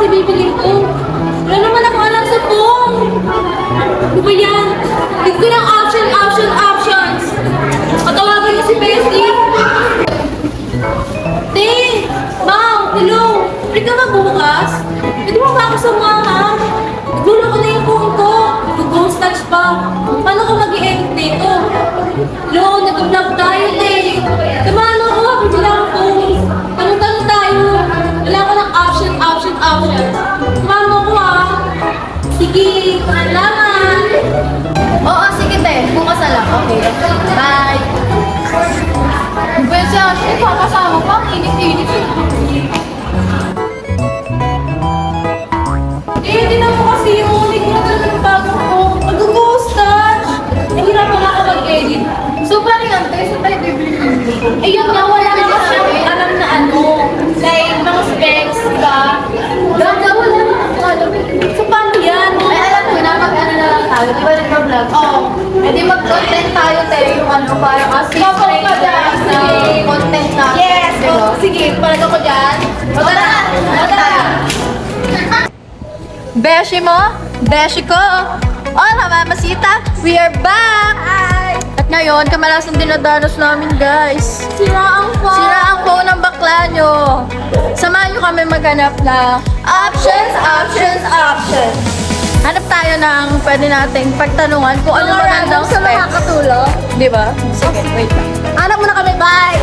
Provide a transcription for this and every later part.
kasi bibilin ko. Wala naman ako alam sa phone. Ano ba yan? Hindi ko ng options. Patawagin ko si Bessie. Te! Ma'am! Hello! Pwede ka magbukas? Pwede mo ba ako samahan? Gulo ko na yung phone ko. Ghost touch pa. Paano ko mag-i-edit dito? Hello, nag-vlog tayo, te. Samahan mo ako. Pwede lang ang phone. Tanong-tanong tayo. Wala ko ng options. Samahan mo ako, ah. Sige, salamat. Oo, sige te. Bukas na lang. Okay. Bye. Pwede siya, kakasama pa. Ang init-init. Hindi na mo kasi yung hindi ko na talaga ng bago ko. Mag-ghost touch. Nahirapan na ako mag-edit. So, paano yan te? So, tayo bibili Eh yun nga, wala na kasi alam na ano. Like, mga specs, diba? Ganda, wala na ako alam. So, paano yan? Ay, alam ko na, mag-ano na lang tayo. Di ba nagpa-vlog? Oo. Eh di mag-content tayo tayo yung ano, parang as Kapag pa dyan. na content na. Yes! Diba? Oh, sige, palag ako dyan. O tara! O tara! Beshi mo? Beshi ko! Hola, mamasita! We are back! Hi! At ngayon, kamalasang dinadanos namin, guys. Sira ang phone. Sira ang phone ng bakla nyo. Samahan nyo kami maghanap na options. Hanap tayo ng pwede nating pagtanungan kung ano magandang sa specs. makakatulong. Di ba? Sige, wait lang. Anak mo na kami, bye!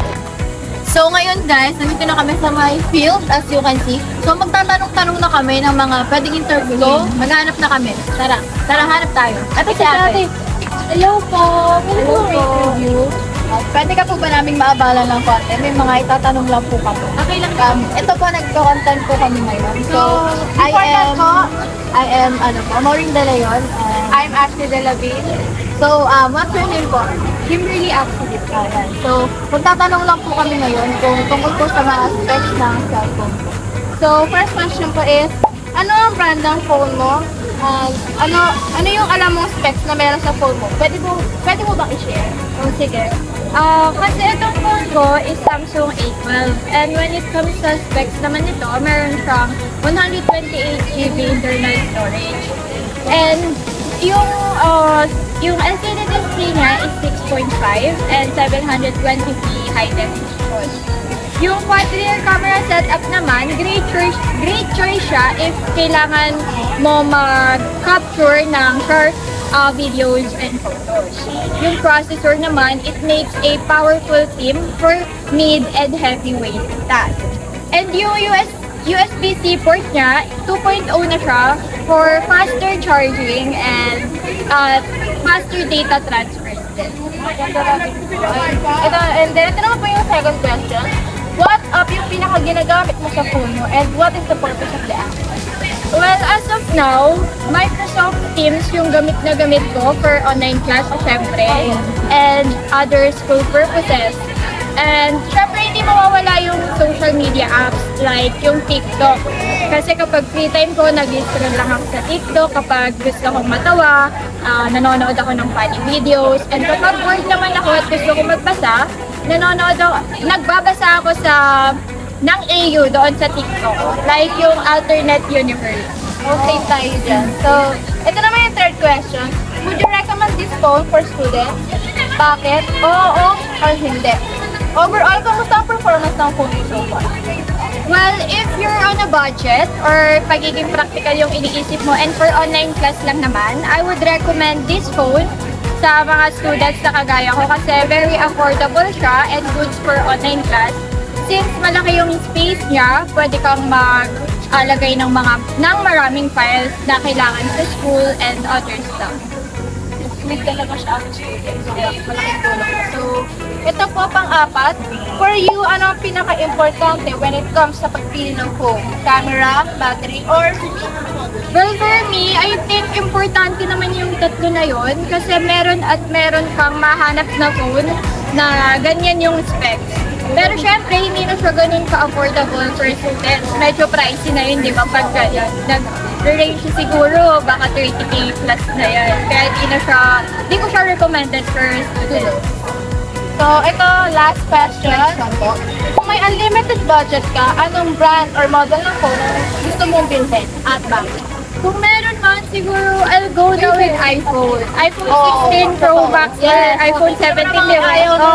So ngayon guys, nandito na kami sa my field as you can see. So magtatanong-tanong na kami ng mga pwedeng interview. Maghanap na kami. Tara, hanap tayo. Ito si ate. Hello po. Hello po. Interview. Pwede ka po ba naming maabala ng konti? May mga itatanong lang po kami. Okay lang. Ito po, nagko-content po kami ngayon. So, I am, Maureen De Leon. I'm Ashley Delavin. So, what's your name po? Kimberly actually. Ayan. So, magtatanong lang po kami ngayon kung tungkol po sa mga specs ng cellphone po. So, first question po is, ano ang brand ng phone mo? Ano yung alam mong specs na meron sa phone mo? Pwede mo bang i-share? Oh, sige. Kasi itong phone ko is Samsung A12. And when it comes sa specs naman ito, meron siyang 128GB internal storage. And yung LCD display niya is 6.5 and 720p high definition. Yung quad rear camera setup naman, great choice siya if kailangan mo mag-capture ng short videos and photos. Yung processor naman, it makes a powerful team for mid and heavyweight tasks. And yung USB-C port niya, 2.0 na siya for faster charging and faster data transfer din. Ito naman po yung second question. What app yung pinaka-ginagamit mo sa phone mo and what is the purpose of the app? Well, as of now, Microsoft Teams yung gamit na gamit ko for online class, syempre, and other school purposes. And syempre, hindi mawawala yung social media apps like yung TikTok. Kasi kapag free time ko, nag-scroll lang ako sa TikTok. Kapag gusto kong matawa, nanonood ako ng funny videos. And kapag bored naman ako at gusto kong magbasa, nagbabasa ako ng AU doon sa TikTok. Like yung alternate universe. Okay tayo dyan. So, ito naman yung third question. Would you recommend this phone for students? Bakit? Oo or hindi? Overall, kamusta ang performance ng phone mo so far? Well, if you're on a budget or pagiging practical yung iniisip mo and for online class lang naman, I would recommend this phone sa mga students na kagaya ko kasi very affordable siya and good for online class. Since malaki yung space niya, pwede kang maglagay ng maraming files na kailangan sa school and other stuff. Sweet talaga siya ang student. So, malaking tulong. So, ito po pang-apat. For you, ano ang pinaka-importante when it comes sa pagpili ng phone? Camera, battery, or Well, for me, I think importante naman yung tatlo na yun kasi meron kang mahanap na phone na ganyan yung specs. Pero syempre, hindi na siya ganun ka-affordable for students. Medyo pricey na yun, di ba? Pag ganyan, nag-range siya siguro, baka 30k plus na yan. Kaya hindi ko siya recommended for students. So, ito, last question. Kung may unlimited budget ka, anong brand or model ng phone ang gusto mong bilhin at bakit? Kung meron man, siguro I'll go na with iPhone. iPhone 16 Pro Max or iPhone 17, di ba? Ayaw na,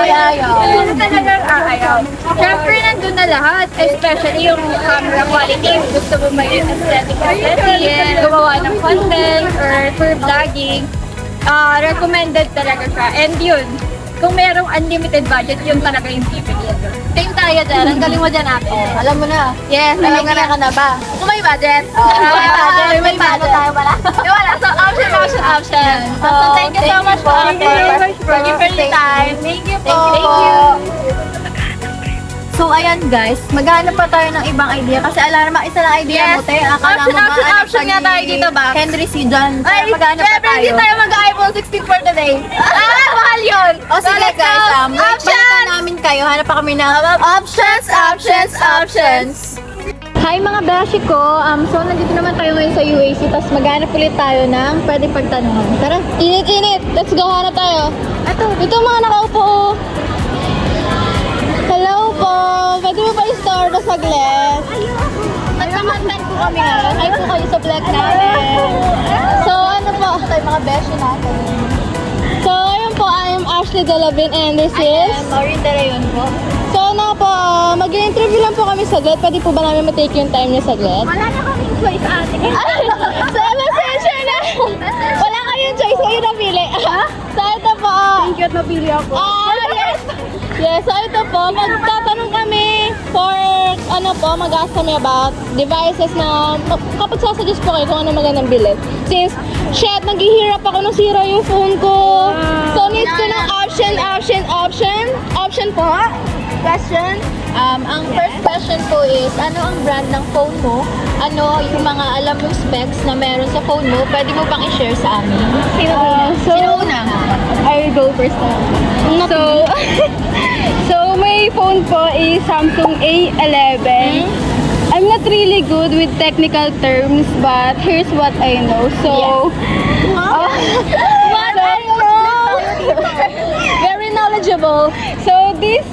ayaw. Yun talagang aayaw. Siyempre, nandun na lahat. Especially yung camera quality. Gusto mo may aesthetic quality, gumawa ng content or for vlogging. Recommended talaga siya. And yun, kung merong unlimited budget, yun talaga yung pipiliin ko. Same tayo dyan. Ang galing mo dyan ate. Alam mo na. Yes, Alam ka na ba? Kung may budget. May budget. May budget tayo wala. Wala. So, option. So, thank you so much po. Thank you so much po. Thank you for your time. Thank you po. Thank you. So, ayan guys, maghanap pa tayo ng ibang idea kasi alarma, isa lang idea Yes. mo, te. Akala mo Option nga tayo dito ba? Henry C. John. Ay, Maghanap pa syempre, tayo. hindi tayo mag-iPhone 16 for today. Mahal yun. O sige let's guys, go. balikan namin kayo. Hanap pa kami ng options. Hi mga beshi ko. So nandito naman tayo ngayon sa UAC. Tapos maghanap ulit tayo ng pwedeng pagtanungan. Tara. Init. Let's go, hanap tayo. Ito mga nakaupo. Hello po. Pwede mo ba i-store na saglit? Nagkamantan po kami ngayon. Hi po kayo sa vlog namin. So ano po? Tayo mga beshi natin. So, ayun po, I'm Ashley Delavin and this is... Maureen De Leon po. So, po, mag-interview lang po kami saglit. Pwede po ba namin matake yung time niya saglit? Wala na kaming choice, ate. So, messenger na! Wala kayong choice, kayo napili. So, ito po. Thank you at napili ako. Yes! Yes, so ito po, magtatanong kami for, mag-ask kami about devices na, kapag sasuggest po kayo kung ano magandang bilhin. Since, naghihirap ako nung sira yung phone ko. So, needs ko ng option po. Question. Ang first question po is, ano ang brand ng phone mo? Ano yung mga alam mong specs na meron sa phone mo? Pwede mo bang i-share sa amin? Sino una? I will go first now. So my phone po is Samsung A11. I'm not really good with technical terms, but here's what I know. So, What I know! very knowledgeable. So this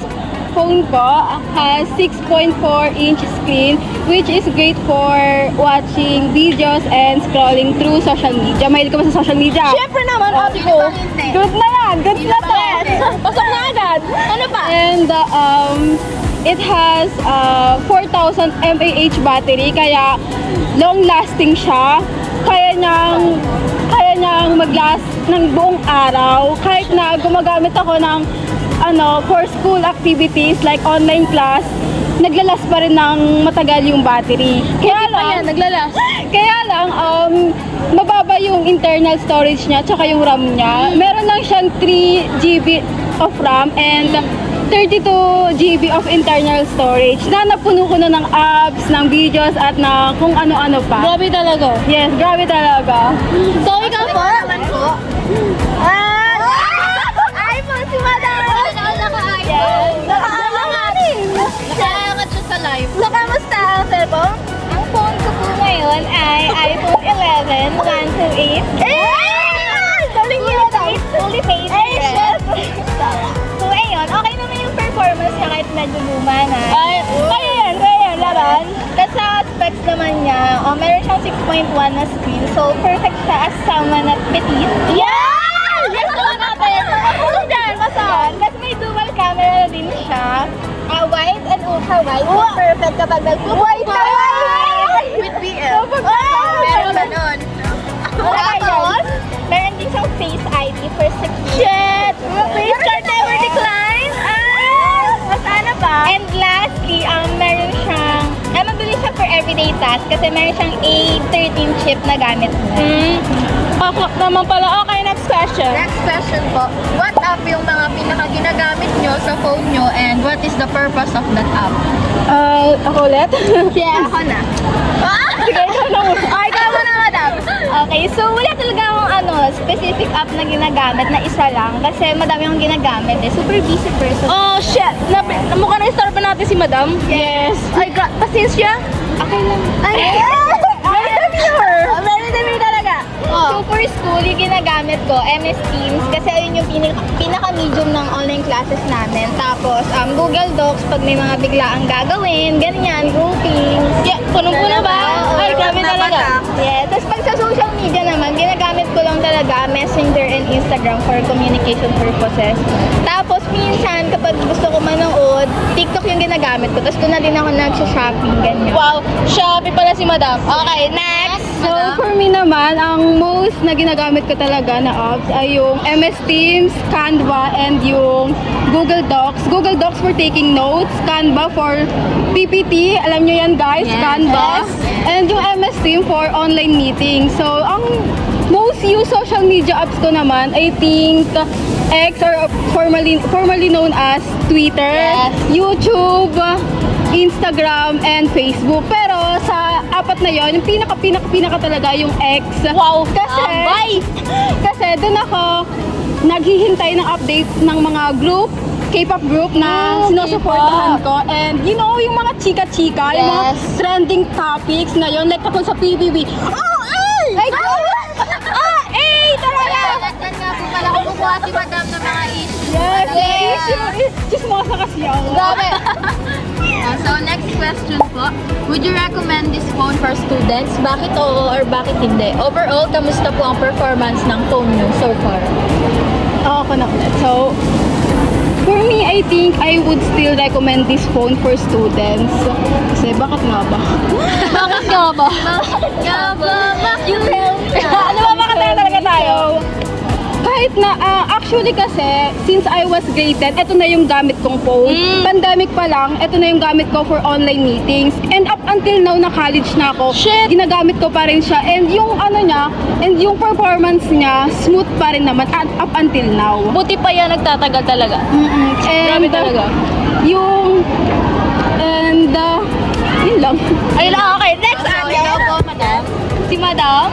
phone po has 6.4-inch screen, which is great for watching videos and scrolling through social media. Mahilig ka ba sa social media? Siyempre naman, ate ko. Good na yan! Good na to! Pasok na agad. Ano pa? And it has 4,000 mAh battery, kaya long-lasting siya. Kaya niyang mag-last ng buong araw. Kahit na gumagamit ako ng for school activities like online class, naglalas pa rin ng matagal yung battery. Naglalas. Kaya lang, mababa yung internal storage niya tsaka yung RAM niya. Meron lang siyang 3 GB of RAM and 32 GB of internal storage na napuno ko na ng apps, ng videos at na kung ano-ano pa. Grabe talaga. Yes, grabe talaga. So, ikaw po? iPhone si Madam! Naka-iPhone. Naka-angat siya sa live. Kamusta ang cellphone? Ang phone ko po ngayon ay iPhone 11 128. Galing yun! Fully paid. So ayun, okay naman yung performance niya kahit medyo luma na. Kaya yan, laban. Kasi sa specs naman niya, meron siyang 6.1 na screen. So perfect siya as someone at petite. Yeah! Yes naman natin! Ano dyan? Masahan? Kasi may dual camera din siya. Wide and ultra wide. So perfect kapag nag-wide na wide! With BL. Meron ba nun? Tapos, meron din siyang Face ID for security. Shit! Face card never decline! Mas ano ba? And lastly, meron siyang, mabilis siya for everyday task kasi meron siyang A13 chip na gamit mo. Ako naman pala. Okay, next question. Next question po. What app yung mga pinaka-ginagamit nyo sa phone nyo and what is the purpose of that app? Ako ulit? Yes. Ako na. Sige, ikaw na muna. Ikaw mo na, madam. Okay, so wala talaga akong specific app na ginagamit na isa lang kasi madami akong ginagamit eh. Super busy person. Oh, shit! Mukha na-star pa natin si Madam? Yes. Ay, pasensya? Okay lang. Very demure! Very demure talaga. Oh. So for school, yung ginagamit ko, MS Teams, kasi ayun yung pinaka-medium ng online classes namin. Tapos Google Docs, pag may mga biglaang gagawin, ganyan, groupings. Yeah, punong-puno ba? Messenger and Instagram for communication purposes. Tapos minsan, kapag gusto ko manood, TikTok yung ginagamit ko. Tapos doon na din ako nagsha-shopping, ganyan. Wow, Shopee pala si Madam. Okay, next! So, for me naman, ang most na ginagamit ko talaga na apps ay yung MS Teams, Canva, and yung Google Docs. Google Docs for taking notes, Canva for PPT, alam nyo yan guys, Canva. And yung MS Team for online meetings. So, ang most used social media apps ko naman, I think, X or formerly known as Twitter, YouTube, Instagram, and Facebook. Pero sa apat na yon, yung pinaka talaga yung X. Wow, Kasi doon ako naghihintay ng update ng mga group, K-pop group na sinusuportahan ko. And you know, yung mga chika-chika, yung mga trending topics ngayon, like kapag sa PBB, like, talaga! Nagtan nga po pala kumukuha si Madam ng mga issue. Yes, chismosa kasi ako. Grabe! So, next question po. Would you recommend this phone for students? Bakit oo or bakit hindi? Overall, kamusta po ang performance ng phone nyo so far? Ako na ulit. So, for me, I think I would still recommend this phone for students. Kasi bakit nga ba? Bakit nga ba? You tell me. Ano ba makataya talaga tayo? Kahit na, actually kasi, since I was grade 10, eto na yung gamit kong phone. Pandemic pa lang, eto na yung gamit ko for online meetings. And up until now, na college na ako, ginagamit ko pa rin siya. And yung ano niya, and yung performance niya, smooth pa rin naman up until now. Buti pa yan nagtatagal talaga. And, Grabe talaga. Yun lang. Ayun lang, okay. Next, Ikaw po, Madam. si Madam.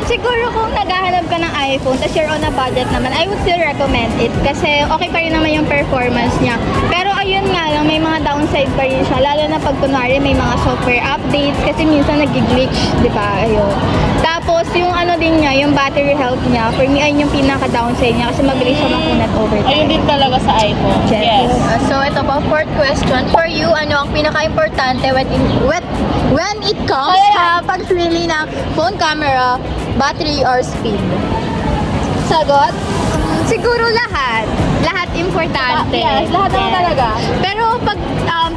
Siguro kung naghahanap ka ng iPhone, tapos you're on a budget naman, I would still recommend it. Kasi okay pa rin naman yung performance niya. Pero ayun nga lang, may mga downside pa rin siya. Lalo na pag kunwari may mga software updates. Kasi minsan nag-glitch, di ba? Ayun. Tapos yung ano din niya, yung battery health niya, for me, ayun yung pinaka-downside niya. Kasi mabilis siya makunat over time. Ayun din talaga sa iPhone. Yes. So ito po, fourth question. For you, ano ang pinaka-importante when it comes sa pagpili ng phone camera, battery, or speed? Sagot? Siguro lahat. Lahat importante. Yes, lahat naman talaga. Pero pag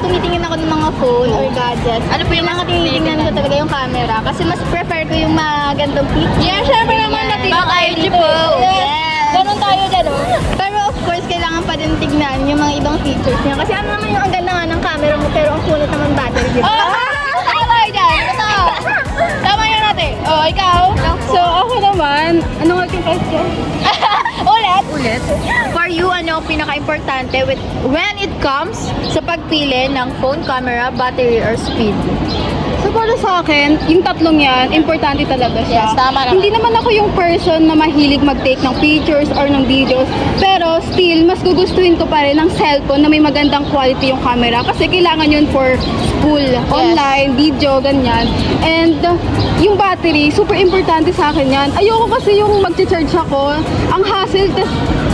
tumitingin ako ng mga phone or gadgets, Ano po yung mga mas tinitingnan ko talaga yung camera. Kasi mas prefer ko yung magandang picture. Yeah, syempre naman Yes. natin. Baka IG po. Yes. Ganun tayo dyan, oh. Pero of course, kailangan pa din tignan yung mga ibang features niya. Kasi ano naman yung ang ganda nga ng camera mo, pero ang kunat naman battery, di ba? Tama yun dyan. Totoo. Tama yun natin. Oh, ikaw? So, ako naman, ano nga yung question? Ulit. For you, ano ang pinaka-importante when it comes sa pagpili ng phone camera, battery, or speed? So, para sa akin, yung tatlong yan, importante talaga siya. Yes, tama naman. Hindi naman ako yung person na mahilig mag-take ng pictures or ng videos. Pero still, mas gugustuhin ko pa rin ng cellphone na may magandang quality yung camera. Kasi kailangan yun for school, online, video, ganyan. And yung battery, super importante sa akin yan. Ayoko kasi yung mag-charge ako. Ang hassle, tas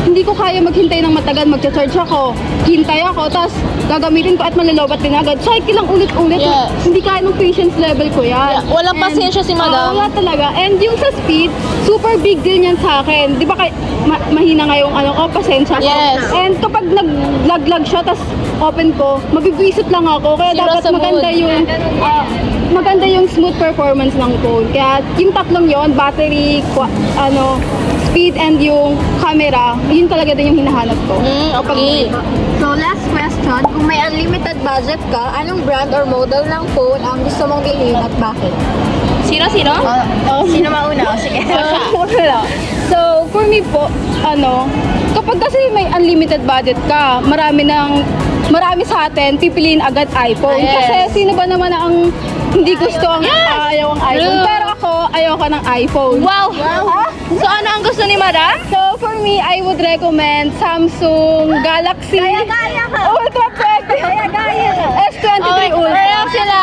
hindi ko kaya maghintay ng matagal, mag-charge ako. Hintay ako, tas gagamitin ko at malalobat din agad. Cycle lang ulit-ulit. Yes. Hindi kaya ng patience level ko yan. Yeah, walang pasensya si Madam. Wala talaga. And yung sa speed, super big deal yan sa akin. Di ba mahina nga yung ano ko, pasensya ko. Yes. And kapag nag-lag siya, tas open ko, mabibwisit lang ako. Kaya Zero dapat sa mood. maganda yung smooth performance ng phone. Kaya yung tatlong yon, battery, speed, and yung camera, yun talaga din yung hinahanap ko. Okay. So, last question. Kung may unlimited budget ka, anong brand or model ng phone ang gusto mong bilhin at bakit? Sino? Sino mauna? Sige. So, for me po, kapag kasi may unlimited budget ka, marami sa atin, pipiliin agad iPhone. Yes. Kasi sino ba naman ang hindi gusto ayaw ang iPhone? True. Pero ako, ayaw ka ng iPhone. Wow. So, ano ang gusto ni Madam? So, for me, I would recommend Samsung Galaxy Ultra Perfect S23 Ultra. Kaya sila.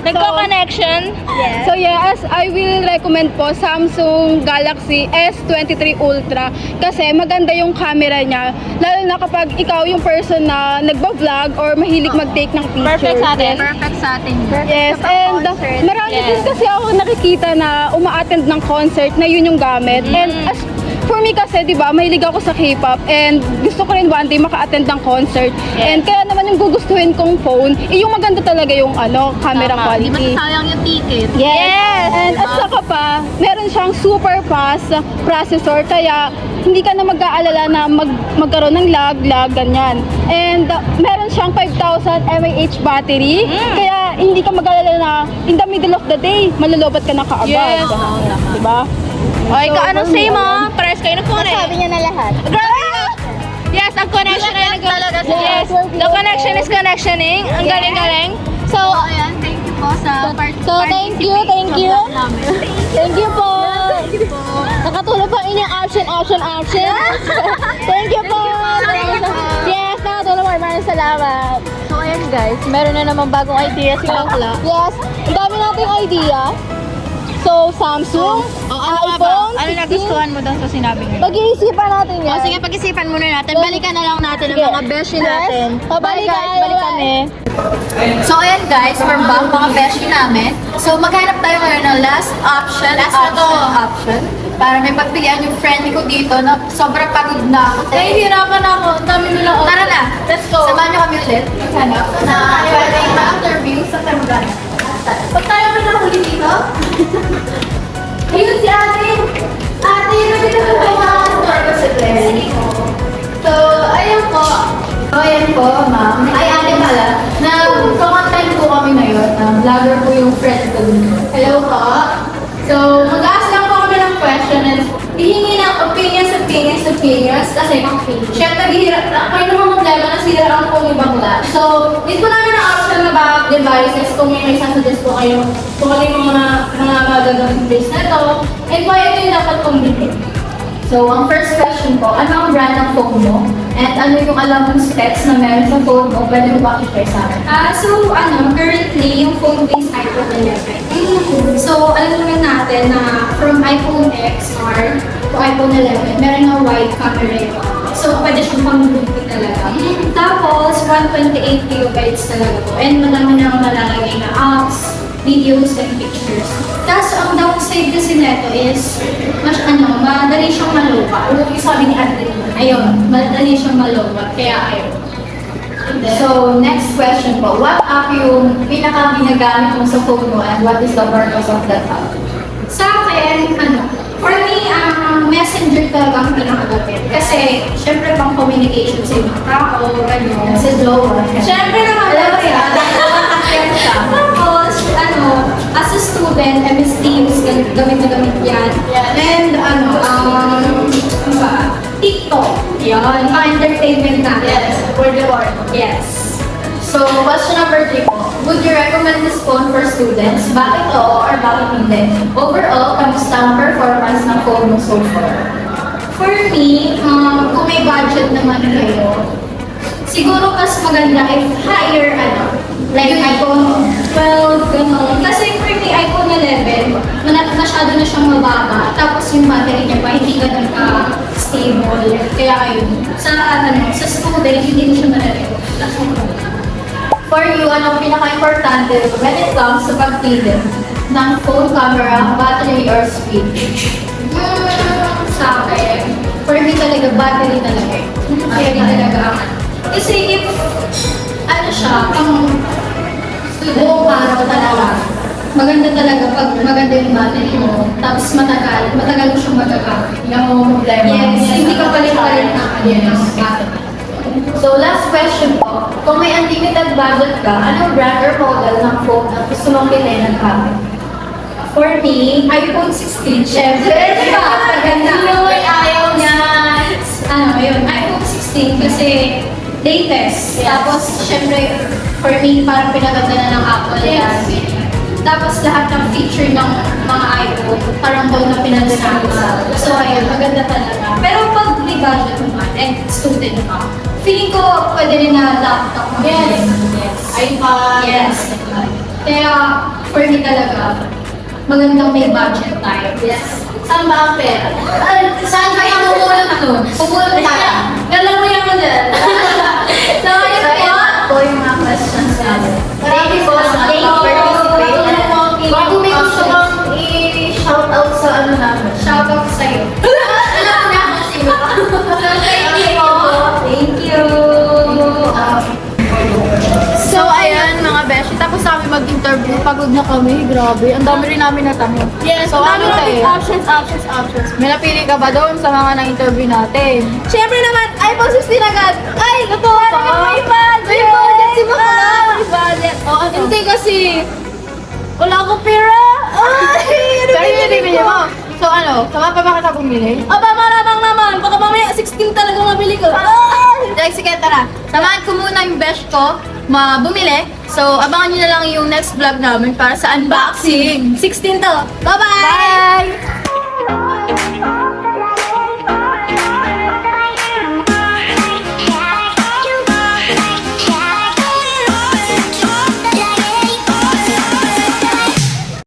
Nagko-connection. So yes, I will recommend po Samsung Galaxy S23 Ultra kasi maganda yung camera niya. Lalo na kapag ikaw yung person na nagba-vlog or mahilig mag-take ng pictures. Perfect sa atin. Perfect sa atin. Yes, and marami din kasi ako nakikita na uma-attend ng concert na yun yung gamit. And as for me kasi, di ba, mahilig ako sa K-pop and gusto ko rin one day maka-attend ng concert. And kaya naman yung gugustuhin kong phone, yung maganda talaga yung camera Di ba quality. sayang yung ticket? Yes! And at saka pa, meron siyang super fast processor, kaya hindi ka na mag-aalala na magkaroon ng lag, ganyan. And meron siyang 5,000 mAh battery, kaya hindi ka mag-aalala na in the middle of the day, malulobot ka na kaagad. Yes. Diba? Okay, So, anong say mo? Pares kayo na phone eh. Sabi niya na lahat. Grabe! Yes, ang connection ay talaga siya. Yes, the connection is connectioning. Ang galing-galing. So, Ayan, thank you po sa thank you. Thank you po. Nakatulong pa inyong option. Thank you po. Yes, nakatulong po. Maraming salamat. So, ayan guys, meron na naman bagong idea si Bakla. Yes, ang dami nating idea. So, Samsung, iPhone, Ano 16. nagustuhan mo doon sa sinabi niya? Pag-iisipan natin yan. O sige, pag-isipan muna natin. Balikan na lang natin ang Sige. mga beshi natin. Bye guys, Bye. balik kami. So ayan guys, we're back mga beshi namin. So maghanap tayo ngayon ng last option. Option. Para may pagpilian yung friend ko dito na sobrang pagod na ako. Nahihirapan ako. Ang dami nila ako. Tara na, Let's go. samahan niyo kami ulit. Maghanap na interview sa camera. Pag tayo ka na huli dito? Ayun si ate. Ate, nandito ko ba mga store ko sa place? So, ayun po. So, ayan po, ma'am. Ay, ate pala. Nag-content po kami ngayon. Vlogger po yung friend ko. Hello po. So, mag-ask lang po kami ng question and hihingi ng opinions. Kasi, syempre, naghihirap na. Kayo naman problema, nasira po yung bakla. So, dito po namin ang option about devices kung may sasuggest po kayo kung ano yung mga magagamit place na ito. And why ito yung dapat kong bilhin. So, ang first question po, ano ang brand ng phone mo? And ano yung alam mong specs na meron sa phone mo? Pwede mo ba i-share sa akin? Currently, yung phone ko is iPhone 11. So, alam naman natin na from iPhone XR to iPhone 11, meron na wide camera yun. So, pwede siyang pang-bluetooth talaga. Tapos, 128 gigabytes talaga po. And madami na ang malalagay na apps, videos, and pictures. Tapos, ang downside kasi neto is, madali siyang maloka. Yung sabi ni Adrian, ayun, madali siyang maloka. Kaya ayun. So, next question po. What app yung pinaka-ginagamit mo sa phone mo and what is the purpose of that app? Sa akin, for me, messenger talaga ang pinakagamit. Kasi, syempre, pang communication sa ibang tao, gano'n. Sa Jowa. Syempre naman, Alam mo yan. Tapos, as a student, MS Teams, gamit na gamit yan. And, TikTok. Yan, entertainment natin. For the world. Yes. So, question number 3 po. Would you recommend this phone for students? Bakit oo or bakit hindi? Overall, kamusta ang performance ng phone mo so far? For me, kung may budget naman kayo, siguro mas maganda if higher, like iPhone 12, gano'n. Kasi for me, iPhone 11, masyado na siyang mababa. Tapos yung battery niya pa, hindi ganun ka-stable. Kaya ayun, sa student, hindi na siya madali. For you, anong pinaka-importante when it comes sa pagpili ng phone camera, battery, or speed? Sa akin, for me talaga, battery talaga eh. Battery talaga ang kasi if, siya, pang buong araw talaga, maganda talaga pag maganda yung battery mo, tapos matagal mo siyang magagamit. Yung problema? Yes, hindi ka palit-palit na yes. So, last question po. Kung may unlimited budget ka, anong brand or model ng phone na gusto mong bilhin ng gamit? For me, iPhone 16, syempre. Diba? Paganda. Yun, ayaw niya. Yun, iPhone 16 kasi latest. Tapos, syempre, for me, parang pinaganda na ng Apple yan. Tapos, lahat ng feature ng mga iPhone, parang doon na pinaganda. So, ayun, maganda talaga. Pero pag may budget naman, and student ka, feeling ko pwede rin na laptop mo. Yes. iPad. Yes. Kaya, for me talaga, magandang may budget tayo. Yes. Saan ba ang pera? Saan kayo mamulot nun? Pumulot tayo. Alam mo yan mo dyan. So, ayun So, po. yan po yung mga questions natin. Thank you po sa participation. Bago may gusto kang i-shoutout sa namin. Shoutout kami, grabe. Ang dami rin namin natanong. Yes, So, ang dami ano natin tayo? options. May napili ka ba doon sa mga na-interview natin? Siyempre naman, iPhone 16 agad. Ay, natuwa naman may budget. May budget si Bakla. May budget. Oh, ano? Hindi kasi, wala akong pera. Ay, ano Pero yun yung bibili mo. So ano, sama pa ba kita bumili? Aba, maramang naman. Baka mamaya 16 talaga mabili ko. Ay! Like, sige, tara. Samahan ko muna yung best ko bumili. So, abangan nyo na lang yung next vlog namin para sa unboxing. 16 to. Bye-bye! Bye!